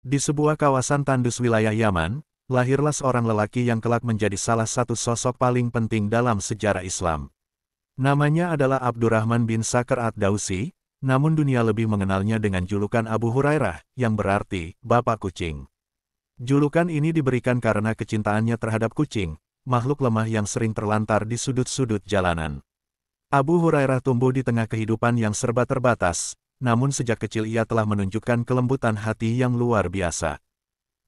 Di sebuah kawasan tandus wilayah Yaman, lahirlah seorang lelaki yang kelak menjadi salah satu sosok paling penting dalam sejarah Islam. Namanya adalah Abdurrahman bin Sakhr ad-Dausi, namun dunia lebih mengenalnya dengan julukan Abu Hurairah, yang berarti Bapak Kucing. Julukan ini diberikan karena kecintaannya terhadap kucing, makhluk lemah yang sering terlantar di sudut-sudut jalanan. Abu Hurairah tumbuh di tengah kehidupan yang serba terbatas, namun sejak kecil ia telah menunjukkan kelembutan hati yang luar biasa.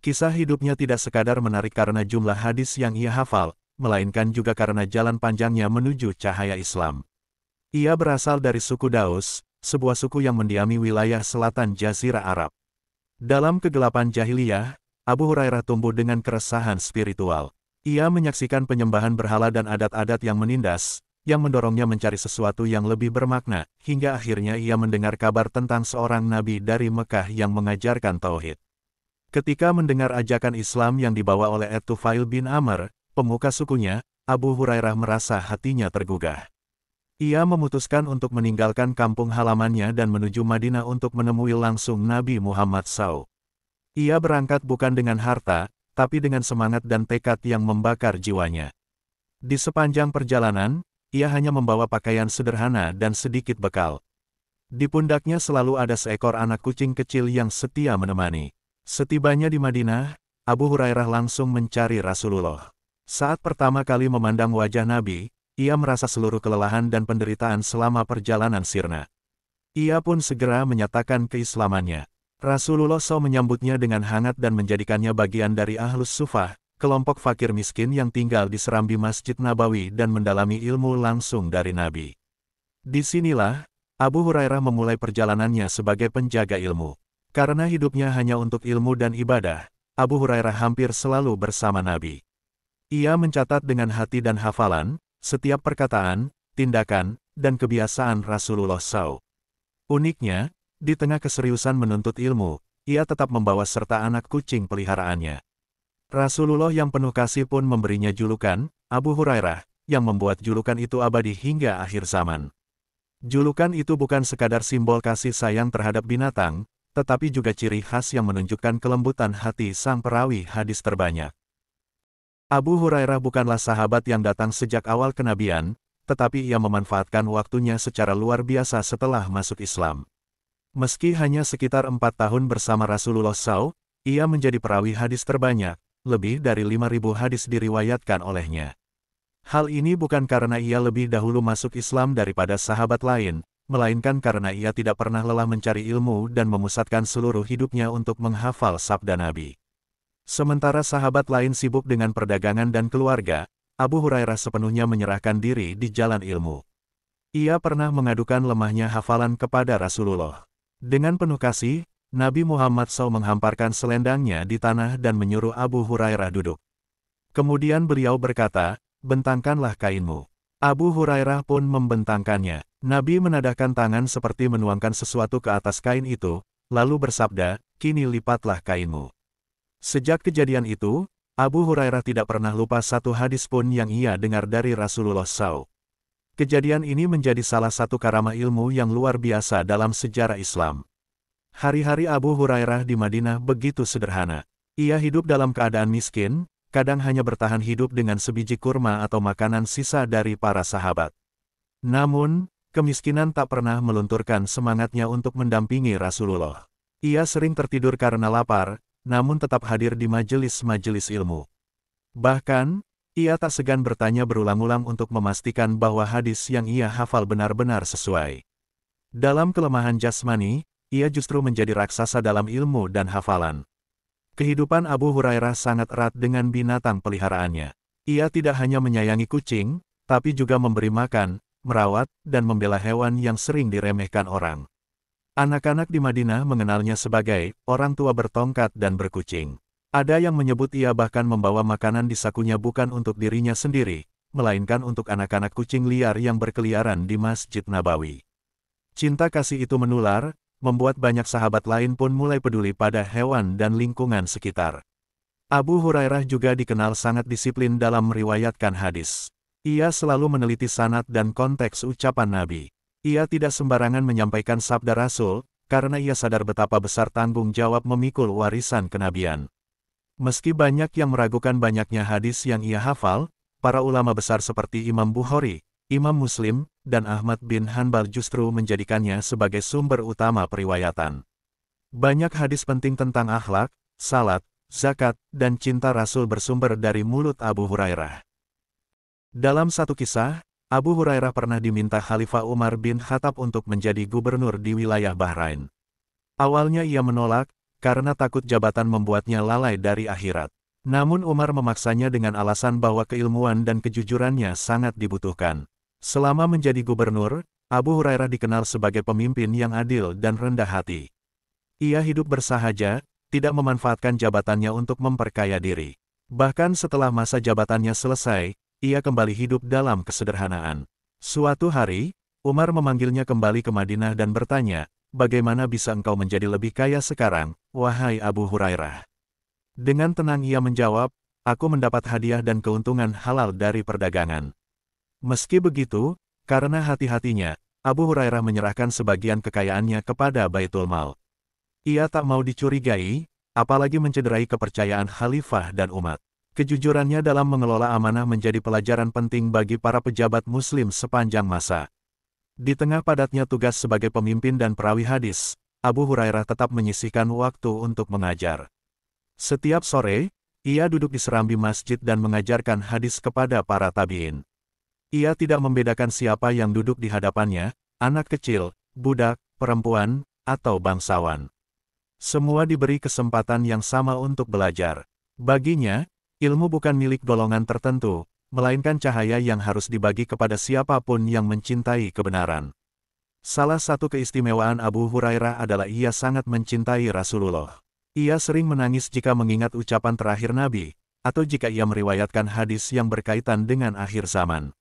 Kisah hidupnya tidak sekadar menarik karena jumlah hadis yang ia hafal, melainkan juga karena jalan panjangnya menuju cahaya Islam. Ia berasal dari suku Daus, sebuah suku yang mendiami wilayah selatan Jazirah Arab. Dalam kegelapan jahiliyah, Abu Hurairah tumbuh dengan keresahan spiritual. Ia menyaksikan penyembahan berhala dan adat-adat yang menindas, yang mendorongnya mencari sesuatu yang lebih bermakna, hingga akhirnya ia mendengar kabar tentang seorang nabi dari Mekah yang mengajarkan tauhid. Ketika mendengar ajakan Islam yang dibawa oleh At-Tufail bin Amr, pemuka sukunya, Abu Hurairah merasa hatinya tergugah. Ia memutuskan untuk meninggalkan kampung halamannya dan menuju Madinah untuk menemui langsung Nabi Muhammad SAW. Ia berangkat bukan dengan harta, tapi dengan semangat dan tekad yang membakar jiwanya. Di sepanjang perjalanan, ia hanya membawa pakaian sederhana dan sedikit bekal. Di pundaknya selalu ada seekor anak kucing kecil yang setia menemani. Setibanya di Madinah, Abu Hurairah langsung mencari Rasulullah. Saat pertama kali memandang wajah Nabi, ia merasa seluruh kelelahan dan penderitaan selama perjalanan sirna. Ia pun segera menyatakan keislamannya. Rasulullah SAW menyambutnya dengan hangat dan menjadikannya bagian dari Ahlus Sufah, kelompok fakir miskin yang tinggal di serambi Masjid Nabawi dan mendalami ilmu langsung dari Nabi. Disinilah, Abu Hurairah memulai perjalanannya sebagai penjaga ilmu. Karena hidupnya hanya untuk ilmu dan ibadah, Abu Hurairah hampir selalu bersama Nabi. Ia mencatat dengan hati dan hafalan, setiap perkataan, tindakan, dan kebiasaan Rasulullah SAW. Uniknya, di tengah keseriusan menuntut ilmu, ia tetap membawa serta anak kucing peliharaannya. Rasulullah yang penuh kasih pun memberinya julukan, Abu Hurairah, yang membuat julukan itu abadi hingga akhir zaman. Julukan itu bukan sekadar simbol kasih sayang terhadap binatang, tetapi juga ciri khas yang menunjukkan kelembutan hati sang perawi hadis terbanyak. Abu Hurairah bukanlah sahabat yang datang sejak awal kenabian, tetapi ia memanfaatkan waktunya secara luar biasa setelah masuk Islam. Meski hanya sekitar 4 tahun bersama Rasulullah SAW, ia menjadi perawi hadis terbanyak, lebih dari 5.000 hadis diriwayatkan olehnya. Hal ini bukan karena ia lebih dahulu masuk Islam daripada sahabat lain, melainkan karena ia tidak pernah lelah mencari ilmu dan memusatkan seluruh hidupnya untuk menghafal sabda Nabi. Sementara sahabat lain sibuk dengan perdagangan dan keluarga, Abu Hurairah sepenuhnya menyerahkan diri di jalan ilmu. Ia pernah mengadukan lemahnya hafalan kepada Rasulullah. Dengan penuh kasih, Nabi Muhammad SAW menghamparkan selendangnya di tanah dan menyuruh Abu Hurairah duduk. Kemudian beliau berkata, "Bentangkanlah kainmu." Abu Hurairah pun membentangkannya. Nabi menadahkan tangan seperti menuangkan sesuatu ke atas kain itu, lalu bersabda, "Kini lipatlah kainmu." Sejak kejadian itu, Abu Hurairah tidak pernah lupa satu hadis pun yang ia dengar dari Rasulullah SAW. Kejadian ini menjadi salah satu karamah ilmu yang luar biasa dalam sejarah Islam. Hari-hari Abu Hurairah di Madinah begitu sederhana. Ia hidup dalam keadaan miskin, kadang hanya bertahan hidup dengan sebiji kurma atau makanan sisa dari para sahabat. Namun, kemiskinan tak pernah melunturkan semangatnya untuk mendampingi Rasulullah. Ia sering tertidur karena lapar, namun tetap hadir di majelis-majelis ilmu. Bahkan, ia tak segan bertanya berulang-ulang untuk memastikan bahwa hadis yang ia hafal benar-benar sesuai. Dalam kelemahan jasmani, ia justru menjadi raksasa dalam ilmu dan hafalan. Kehidupan Abu Hurairah sangat erat dengan binatang peliharaannya. Ia tidak hanya menyayangi kucing, tapi juga memberi makan, merawat, dan membela hewan yang sering diremehkan orang. Anak-anak di Madinah mengenalnya sebagai orang tua bertongkat dan berkucing. Ada yang menyebut ia bahkan membawa makanan di sakunya bukan untuk dirinya sendiri, melainkan untuk anak-anak kucing liar yang berkeliaran di Masjid Nabawi. Cinta kasih itu menular, membuat banyak sahabat lain pun mulai peduli pada hewan dan lingkungan sekitar. Abu Hurairah juga dikenal sangat disiplin dalam meriwayatkan hadis. Ia selalu meneliti sanad dan konteks ucapan Nabi. Ia tidak sembarangan menyampaikan sabda Rasul, karena ia sadar betapa besar tanggung jawab memikul warisan kenabian. Meski banyak yang meragukan banyaknya hadis yang ia hafal, para ulama besar seperti Imam Bukhari, Imam Muslim, dan Ahmad bin Hanbal justru menjadikannya sebagai sumber utama periwayatan. Banyak hadis penting tentang akhlak, salat, zakat, dan cinta Rasul bersumber dari mulut Abu Hurairah. Dalam satu kisah, Abu Hurairah pernah diminta Khalifah Umar bin Khattab untuk menjadi gubernur di wilayah Bahrain. Awalnya ia menolak, karena takut jabatan membuatnya lalai dari akhirat. Namun Umar memaksanya dengan alasan bahwa keilmuan dan kejujurannya sangat dibutuhkan. Selama menjadi gubernur, Abu Hurairah dikenal sebagai pemimpin yang adil dan rendah hati. Ia hidup bersahaja, tidak memanfaatkan jabatannya untuk memperkaya diri. Bahkan setelah masa jabatannya selesai, ia kembali hidup dalam kesederhanaan. Suatu hari, Umar memanggilnya kembali ke Madinah dan bertanya, "Bagaimana bisa engkau menjadi lebih kaya sekarang, wahai Abu Hurairah?" Dengan tenang ia menjawab, "Aku mendapat hadiah dan keuntungan halal dari perdagangan." Meski begitu, karena hati-hatinya, Abu Hurairah menyerahkan sebagian kekayaannya kepada Baitul Mal. Ia tak mau dicurigai, apalagi mencederai kepercayaan khalifah dan umat. Kejujurannya dalam mengelola amanah menjadi pelajaran penting bagi para pejabat muslim sepanjang masa. Di tengah padatnya tugas sebagai pemimpin dan perawi hadis, Abu Hurairah tetap menyisihkan waktu untuk mengajar. Setiap sore, ia duduk di serambi masjid dan mengajarkan hadis kepada para tabi'in. Ia tidak membedakan siapa yang duduk di hadapannya, anak kecil, budak, perempuan, atau bangsawan. Semua diberi kesempatan yang sama untuk belajar. Baginya, ilmu bukan milik golongan tertentu, melainkan cahaya yang harus dibagi kepada siapapun yang mencintai kebenaran. Salah satu keistimewaan Abu Hurairah adalah ia sangat mencintai Rasulullah. Ia sering menangis jika mengingat ucapan terakhir Nabi, atau jika ia meriwayatkan hadis yang berkaitan dengan akhir zaman.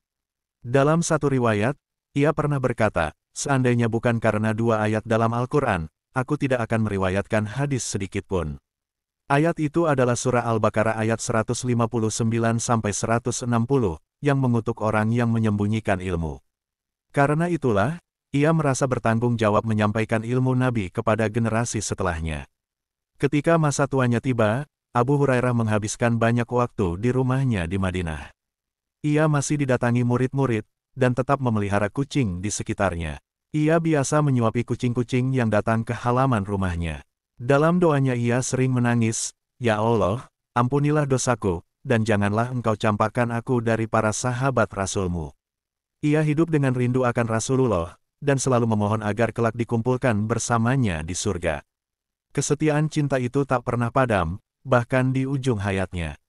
Dalam satu riwayat, ia pernah berkata, "Seandainya bukan karena 2 ayat dalam Al-Quran, aku tidak akan meriwayatkan hadis sedikit pun." Ayat itu adalah surah Al-Baqarah ayat 159-160, yang mengutuk orang yang menyembunyikan ilmu. Karena itulah, ia merasa bertanggung jawab menyampaikan ilmu Nabi kepada generasi setelahnya. Ketika masa tuanya tiba, Abu Hurairah menghabiskan banyak waktu di rumahnya di Madinah. Ia masih didatangi murid-murid, dan tetap memelihara kucing di sekitarnya. Ia biasa menyuapi kucing-kucing yang datang ke halaman rumahnya. Dalam doanya ia sering menangis, "Ya Allah, ampunilah dosaku, dan janganlah engkau campakkan aku dari para sahabat Rasul-Mu." Ia hidup dengan rindu akan Rasulullah, dan selalu memohon agar kelak dikumpulkan bersamanya di surga. Kesetiaan cinta itu tak pernah padam, bahkan di ujung hayatnya.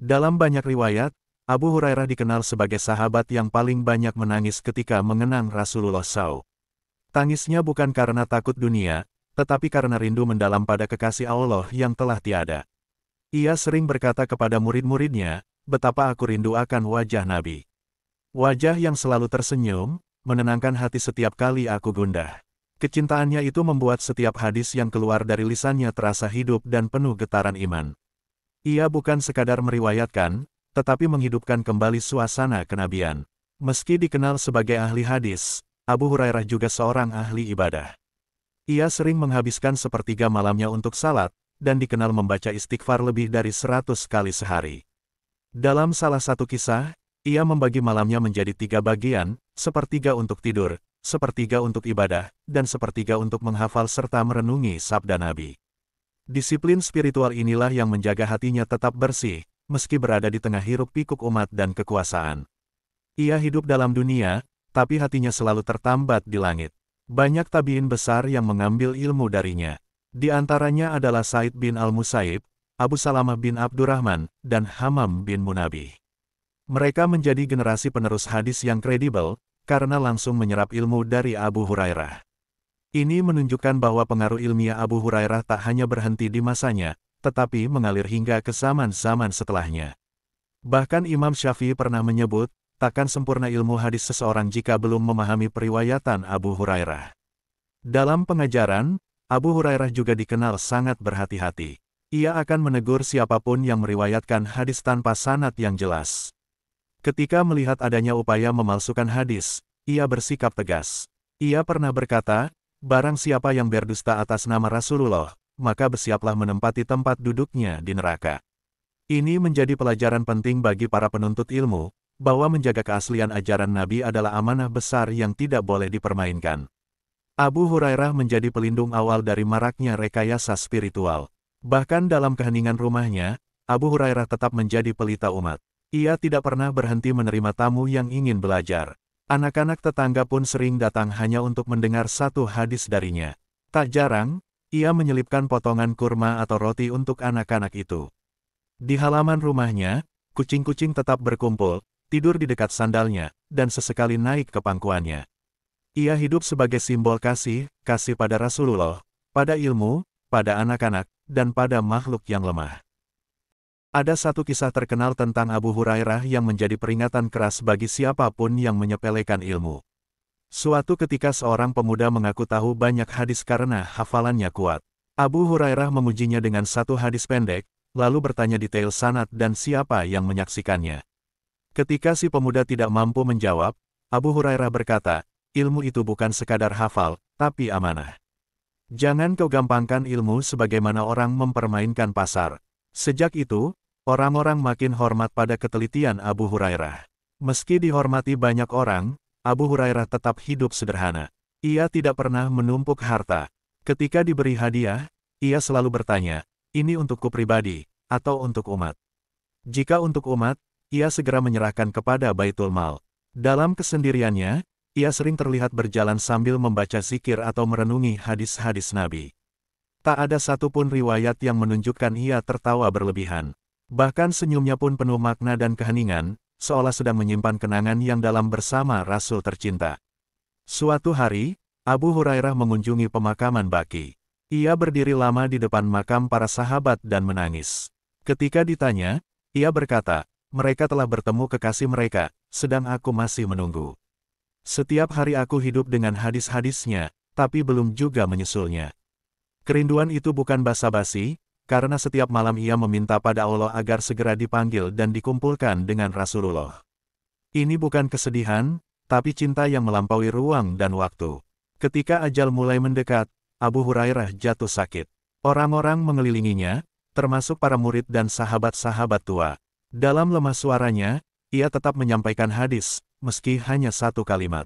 Dalam banyak riwayat, Abu Hurairah dikenal sebagai sahabat yang paling banyak menangis ketika mengenang Rasulullah SAW. Tangisnya bukan karena takut dunia, tetapi karena rindu mendalam pada kekasih Allah yang telah tiada. Ia sering berkata kepada murid-muridnya, "Betapa aku rindu akan wajah Nabi. Wajah yang selalu tersenyum, menenangkan hati setiap kali aku gundah." Kecintaannya itu membuat setiap hadis yang keluar dari lisannya terasa hidup dan penuh getaran iman. Ia bukan sekadar meriwayatkan, tetapi menghidupkan kembali suasana kenabian. Meski dikenal sebagai ahli hadis, Abu Hurairah juga seorang ahli ibadah. Ia sering menghabiskan sepertiga malamnya untuk salat, dan dikenal membaca istighfar lebih dari 100 kali sehari. Dalam salah satu kisah, ia membagi malamnya menjadi 3 bagian, sepertiga untuk tidur, sepertiga untuk ibadah, dan sepertiga untuk menghafal serta merenungi sabda Nabi. Disiplin spiritual inilah yang menjaga hatinya tetap bersih, meski berada di tengah hiruk-pikuk umat dan kekuasaan. Ia hidup dalam dunia, tapi hatinya selalu tertambat di langit. Banyak tabi'in besar yang mengambil ilmu darinya. Di antaranya adalah Said bin Al-Musayyib, Abu Salamah bin Abdurrahman, dan Hammam bin Munabih. Mereka menjadi generasi penerus hadis yang kredibel, karena langsung menyerap ilmu dari Abu Hurairah. Ini menunjukkan bahwa pengaruh ilmiah Abu Hurairah tak hanya berhenti di masanya, tetapi mengalir hingga ke zaman-zaman setelahnya. Bahkan Imam Syafi'i pernah menyebut, takkan sempurna ilmu hadis seseorang jika belum memahami periwayatan Abu Hurairah. Dalam pengajaran, Abu Hurairah juga dikenal sangat berhati-hati. Ia akan menegur siapapun yang meriwayatkan hadis tanpa sanad yang jelas. Ketika melihat adanya upaya memalsukan hadis, ia bersikap tegas. Ia pernah berkata, barang siapa yang berdusta atas nama Rasulullah, maka bersiaplah menempati tempat duduknya di neraka. Ini menjadi pelajaran penting bagi para penuntut ilmu, bahwa menjaga keaslian ajaran Nabi adalah amanah besar yang tidak boleh dipermainkan. Abu Hurairah menjadi pelindung awal dari maraknya rekayasa spiritual. Bahkan dalam keheningan rumahnya, Abu Hurairah tetap menjadi pelita umat. Ia tidak pernah berhenti menerima tamu yang ingin belajar. Anak-anak tetangga pun sering datang hanya untuk mendengar satu hadis darinya. Tak jarang, ia menyelipkan potongan kurma atau roti untuk anak-anak itu. Di halaman rumahnya, kucing-kucing tetap berkumpul, tidur di dekat sandalnya, dan sesekali naik ke pangkuannya. Ia hidup sebagai simbol kasih pada Rasulullah, pada ilmu, pada anak-anak, dan pada makhluk yang lemah. Ada satu kisah terkenal tentang Abu Hurairah yang menjadi peringatan keras bagi siapapun yang menyepelekan ilmu. Suatu ketika seorang pemuda mengaku tahu banyak hadis karena hafalannya kuat. Abu Hurairah memujinya dengan satu hadis pendek, lalu bertanya detail sanad dan siapa yang menyaksikannya. Ketika si pemuda tidak mampu menjawab, Abu Hurairah berkata, ilmu itu bukan sekadar hafal, tapi amanah. Jangan kau gampangkan ilmu sebagaimana orang mempermainkan pasar. Sejak itu, orang-orang makin hormat pada ketelitian Abu Hurairah. Meski dihormati banyak orang, Abu Hurairah tetap hidup sederhana. Ia tidak pernah menumpuk harta. Ketika diberi hadiah, ia selalu bertanya, ini untukku pribadi, atau untuk umat. Jika untuk umat, ia segera menyerahkan kepada Baitul Mal. Dalam kesendiriannya, ia sering terlihat berjalan sambil membaca zikir atau merenungi hadis-hadis Nabi. Tak ada satupun riwayat yang menunjukkan ia tertawa berlebihan. Bahkan senyumnya pun penuh makna dan keheningan, seolah sedang menyimpan kenangan yang dalam bersama Rasul tercinta. Suatu hari, Abu Hurairah mengunjungi pemakaman Baqi. Ia berdiri lama di depan makam para sahabat dan menangis. Ketika ditanya, ia berkata, mereka telah bertemu kekasih mereka, sedang aku masih menunggu. Setiap hari aku hidup dengan hadis-hadisnya, tapi belum juga menyusulnya. Kerinduan itu bukan basa-basi, karena setiap malam ia meminta pada Allah agar segera dipanggil dan dikumpulkan dengan Rasulullah. Ini bukan kesedihan, tapi cinta yang melampaui ruang dan waktu. Ketika ajal mulai mendekat, Abu Hurairah jatuh sakit. Orang-orang mengelilinginya, termasuk para murid dan sahabat-sahabat tua. Dalam lemah suaranya, ia tetap menyampaikan hadis, meski hanya satu kalimat.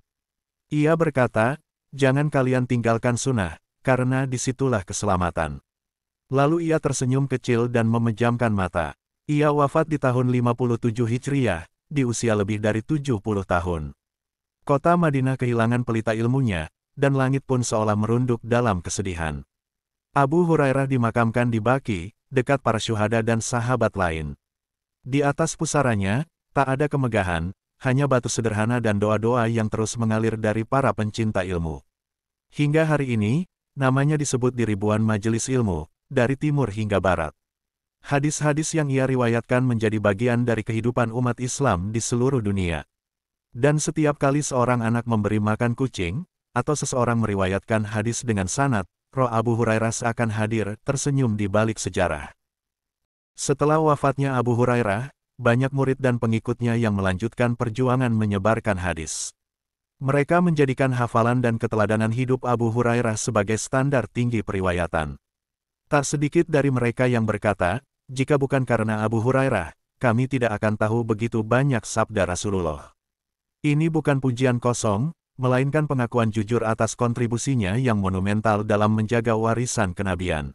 Ia berkata, jangan kalian tinggalkan sunnah, karena disitulah keselamatan. Lalu ia tersenyum kecil dan memejamkan mata. Ia wafat di tahun 57 Hijriah, di usia lebih dari 70 tahun. Kota Madinah kehilangan pelita ilmunya, dan langit pun seolah merunduk dalam kesedihan. Abu Hurairah dimakamkan di Baqi, dekat para syuhada dan sahabat lain. Di atas pusaranya, tak ada kemegahan, hanya batu sederhana dan doa-doa yang terus mengalir dari para pencinta ilmu. Hingga hari ini, namanya disebut di ribuan majelis ilmu, dari timur hingga barat. Hadis-hadis yang ia riwayatkan menjadi bagian dari kehidupan umat Islam di seluruh dunia. Dan setiap kali seorang anak memberi makan kucing, atau seseorang meriwayatkan hadis dengan sanad, roh Abu Hurairah seakan hadir, tersenyum di balik sejarah. Setelah wafatnya Abu Hurairah, banyak murid dan pengikutnya yang melanjutkan perjuangan menyebarkan hadis. Mereka menjadikan hafalan dan keteladanan hidup Abu Hurairah sebagai standar tinggi periwayatan. Tak sedikit dari mereka yang berkata, jika bukan karena Abu Hurairah, kami tidak akan tahu begitu banyak sabda Rasulullah. Ini bukan pujian kosong, melainkan pengakuan jujur atas kontribusinya yang monumental dalam menjaga warisan kenabian.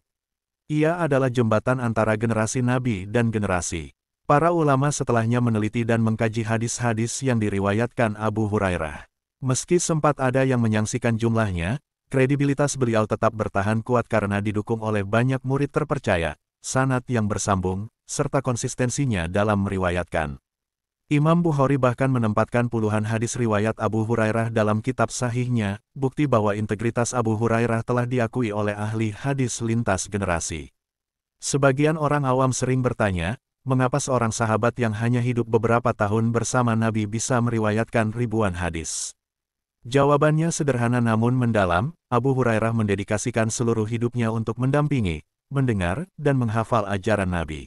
Ia adalah jembatan antara generasi Nabi dan generasi. Para ulama setelahnya meneliti dan mengkaji hadis-hadis yang diriwayatkan Abu Hurairah. Meski sempat ada yang menyaksikan jumlahnya, kredibilitas beliau tetap bertahan kuat karena didukung oleh banyak murid terpercaya, sanad yang bersambung, serta konsistensinya dalam meriwayatkan. Imam Bukhari bahkan menempatkan puluhan hadis riwayat Abu Hurairah dalam kitab sahihnya, bukti bahwa integritas Abu Hurairah telah diakui oleh ahli hadis lintas generasi. Sebagian orang awam sering bertanya, mengapa seorang sahabat yang hanya hidup beberapa tahun bersama Nabi bisa meriwayatkan ribuan hadis? Jawabannya sederhana namun mendalam, Abu Hurairah mendedikasikan seluruh hidupnya untuk mendampingi, mendengar, dan menghafal ajaran Nabi.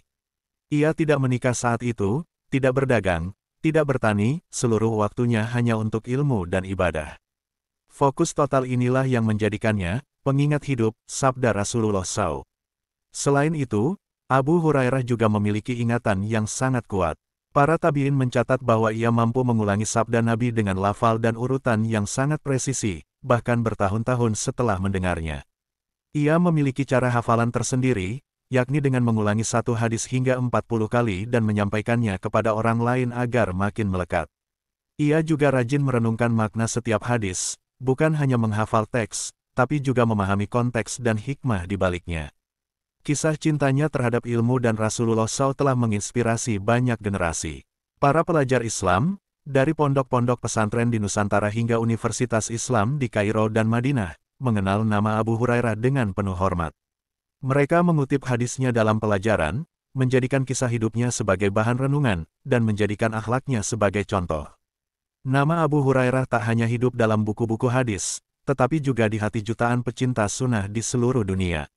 Ia tidak menikah saat itu, tidak berdagang, tidak bertani, seluruh waktunya hanya untuk ilmu dan ibadah. Fokus total inilah yang menjadikannya pengingat hidup, sabda Rasulullah SAW. Selain itu, Abu Hurairah juga memiliki ingatan yang sangat kuat. Para tabi'in mencatat bahwa ia mampu mengulangi sabda Nabi dengan lafal dan urutan yang sangat presisi, bahkan bertahun-tahun setelah mendengarnya. Ia memiliki cara hafalan tersendiri, yakni dengan mengulangi satu hadis hingga 40 kali dan menyampaikannya kepada orang lain agar makin melekat. Ia juga rajin merenungkan makna setiap hadis, bukan hanya menghafal teks, tapi juga memahami konteks dan hikmah di baliknya. Kisah cintanya terhadap ilmu dan Rasulullah SAW telah menginspirasi banyak generasi. Para pelajar Islam, dari pondok-pondok pesantren di Nusantara hingga Universitas Islam di Kairo dan Madinah, mengenal nama Abu Hurairah dengan penuh hormat. Mereka mengutip hadisnya dalam pelajaran, menjadikan kisah hidupnya sebagai bahan renungan, dan menjadikan akhlaknya sebagai contoh. Nama Abu Hurairah tak hanya hidup dalam buku-buku hadis, tetapi juga di hati jutaan pecinta sunnah di seluruh dunia.